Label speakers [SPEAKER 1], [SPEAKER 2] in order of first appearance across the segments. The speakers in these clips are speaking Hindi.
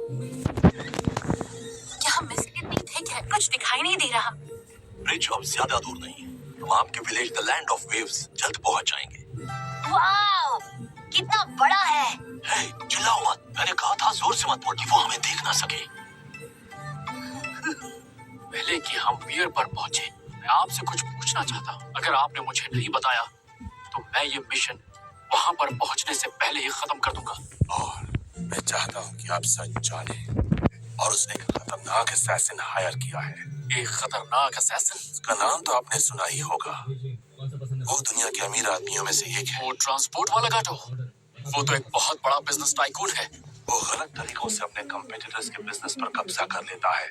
[SPEAKER 1] क्या मिस्ट कितनी थिक है, कुछ दिखाई नहीं दे रहा।
[SPEAKER 2] ब्रिज अब ज्यादा दूर नहीं है। हम आपके village the land of waves जल्द पहुंच जाएंगे।
[SPEAKER 1] वाओ, कितना बड़ा है।
[SPEAKER 2] हे, चिल्लाओ मत। मैंने कहा था जोर से मत बोल कि वो हमें देख ना सके।
[SPEAKER 3] पहले कि हम पियर पर पहुंचे, मैं आपसे कुछ पूछना चाहता हूँ। अगर आपने मुझे नहीं बताया तो मैं ये मिशन वहां पर पहुंचने से पहले ही खत्म कर दूंगा।
[SPEAKER 2] और मैं चाहता हूँ कि आप सच जाने। और उसने एक खतरनाक असैसिन हायर किया है।
[SPEAKER 3] एक खतरनाक असैसिन?
[SPEAKER 2] उसका नाम तो आपने सुना ही होगा। वो दुनिया के अमीर आदमियों में से एक है।
[SPEAKER 3] वो ट्रांसपोर्ट वाला गाटो? वो तो एक बहुत बड़ा बिजनेस टाइकून है।
[SPEAKER 2] वो गलत तरीकों से अपने कंपेटिटर्स के बिजनेस पर कब्जा कर लेता है।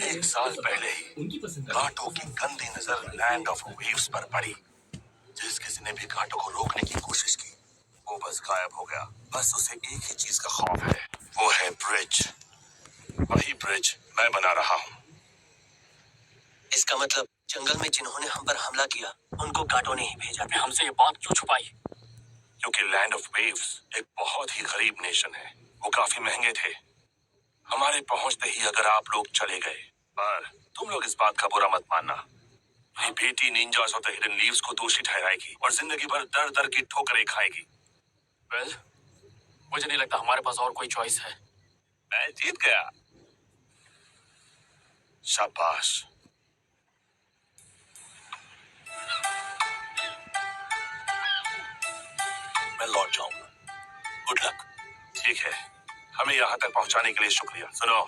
[SPEAKER 2] 1 साल पहले ही गाटो की गंदी नजर लैंड ऑफ वेव्स पर पड़ी। जिस किसी ने भी गाटो को रोकने की कोशिश की, वो बस गायब हो गया। बस उसे एक ही चीज का खौफ है, वो है ब्रिज। वही ब्रिज मैं बना रहा हूँ।
[SPEAKER 4] इसका मतलब जंगल में जिन्होंने हम पर हमला किया, उनको गाटो ने ही भेजा।
[SPEAKER 3] आपने हमसे ये बात क्यों छुपाई?
[SPEAKER 2] क्योंकि लैंड ऑफ वेव्स एक बहुत ही गरीब नेशन है। वो काफी महंगे थे। हमारे पहुंचते ही अगर आप लोग चले गए, पर तुम लोग इस बात का बुरा मत मानना। मेरी बेटी ninjas of the hidden leaves को दोषी ठहराएगी और जिंदगी भर दर दर की ठोकरें खाएगी।
[SPEAKER 3] वेल, मुझे नहीं लगता हमारे पास और कोई चॉइस है।
[SPEAKER 2] मैं जीत गया। शाबाश। मैं लौट जाऊंगा। Good luck. ठीक है, हमें यहाँ तक पहुँचाने के लिए शुक्रिया। सुनो,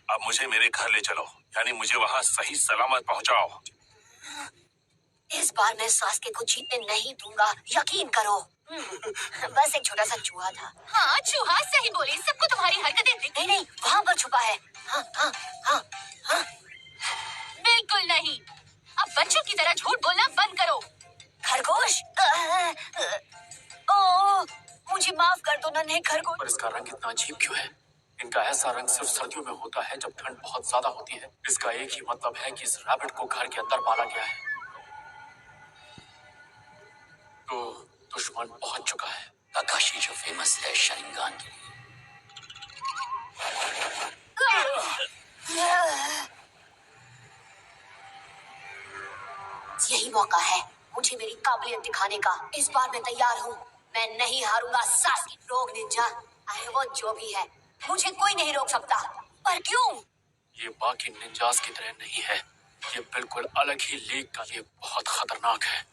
[SPEAKER 2] अब मुझे मेरे घर ले चलो, यानी मुझे वहाँ सही सलामत पहुँचाओ।
[SPEAKER 1] इस बार मैं सास्के को जीतने नहीं दूंगा, यकीन करो। बस एक छोटा सा चूहा था। हाँ, चूहा सही बोली। सबको तुम्हारी हरकतें दिख। नहीं नहीं, वहाँ पर छुपा है। हाँ हाँ हाँ हाँ। बिल्कुल नहीं। अब बच्चों की तरह झूठ बोलना बंद करो। खरगोश? ओह, मुझे माफ कर दो नन्हे खरगोश।
[SPEAKER 3] पर इसका रंग इतना अजीब क्यों है? इनका ऐसा रंग सिर्फ सर्दियों में होता है जब ठंड बहुत ज्यादा होती है। इसका एक ही मतलब है कि इस रैबिट को घर के अंदर पाला गया है। तो दुश्मन पहुंच चुका है।
[SPEAKER 4] काकाशी जो फेमस है शरिंगान के लिए।
[SPEAKER 1] यही मौका है मुझे मेरी काबिलियत दिखाने का। इस बार मैं तैयार हूँ। मैं नहीं हारूंगा सास्की। रोग निंजा, चाहे वो जो भी है, मुझे कोई नहीं रोक सकता। पर क्यों?
[SPEAKER 3] ये बाकी निंजास की तरह नहीं है। ये बिल्कुल अलग ही लीग का। ये बहुत खतरनाक है।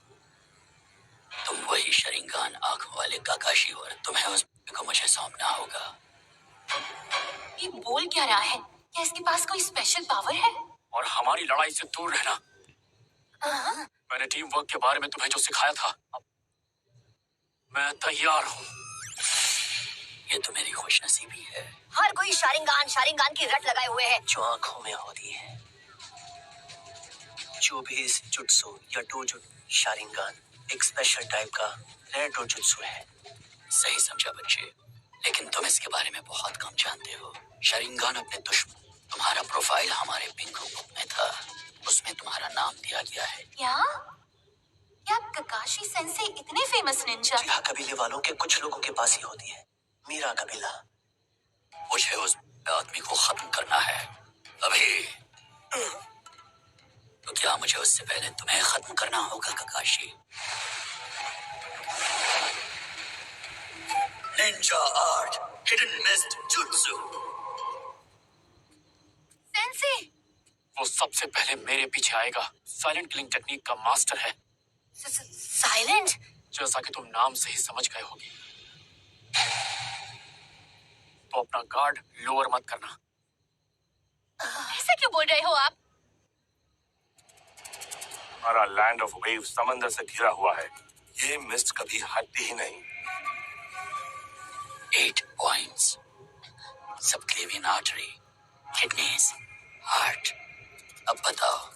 [SPEAKER 4] तुम वही शरिंगान आंखों वाले काकाशी हो और तुम्हें उस को मुझे सौंपना होगा।
[SPEAKER 1] ये बोल क्या रहा है? क्या इसके पास कोई स्पेशल पावर है?
[SPEAKER 3] और हमारी लड़ाई से दूर रहना। मैंने टीम वर्क के बारे में तुम्हें जो सिखाया था, अब मैं तैयार हूँ।
[SPEAKER 4] ये तो मेरी खुशनसीबी है।
[SPEAKER 1] हर कोई शारिंगान की रट लगाए हुए है।
[SPEAKER 4] जो आंखों में होती है। जो भी इस जुत्सु या डोजो शारिंगान एक स्पेशल टाइप का रेयर डोजुत्सु है। सही समझा बच्चे, लेकिन तुम इसके बारे में बहुत कम जानते हो। शारिंगान अपने दुश्मन। तुम्हारा प्रोफाइल हमारे पिंकू बुक में था, उसमें तुम्हारा नाम दिया गया है।
[SPEAKER 1] क्या क्या ककाशी सेंसे इतने फेमस निंजा?
[SPEAKER 4] जी हाँ, कबीले वालों के कुछ लोगों के पास ही होती है। मेरा कबीला। मुझे उस आदमी को खत्म करना है अभी। तो क्या मुझे उससे पहले तुम्हें खत्म करना होगा Kakashi? Ninja art hidden mist jutsu.
[SPEAKER 1] Sensei,
[SPEAKER 3] वो सबसे पहले मेरे पीछे आएगा। साइलेंट किलिंग टेक्निक का मास्टर है।
[SPEAKER 1] साइलेंट?
[SPEAKER 3] जैसा कि तुम नाम से ही समझ गए होगे। तो अपना गार्ड लोअर मत करना।
[SPEAKER 1] ऐसा क्यों बोल रहे हो आप?
[SPEAKER 2] हमारा लैंड ऑफ वेव्स समंदर से घिरा हुआ है। ये मिस्ट कभी हटती ही नहीं।
[SPEAKER 4] 8 points, subclavian artery, kidneys, heart. अब बताओ।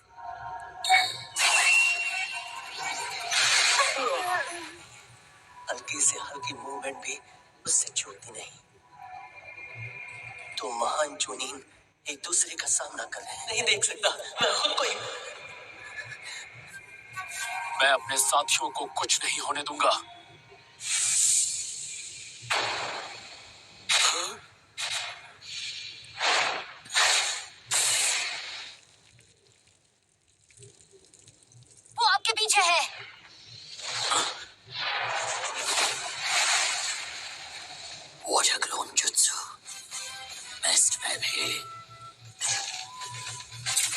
[SPEAKER 4] हल्की से हल्की मूवमेंट भी उससे छूटती नहीं। तो महान जुनीन एक दूसरे का सामना कर रहे हैं। नहीं देख सकता मैं खुद को ही।
[SPEAKER 3] मैं अपने साथियों को कुछ नहीं होने दूंगा।
[SPEAKER 4] भी।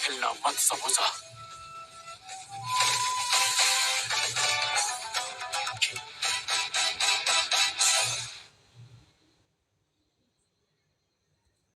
[SPEAKER 3] हिलना मत समोसा।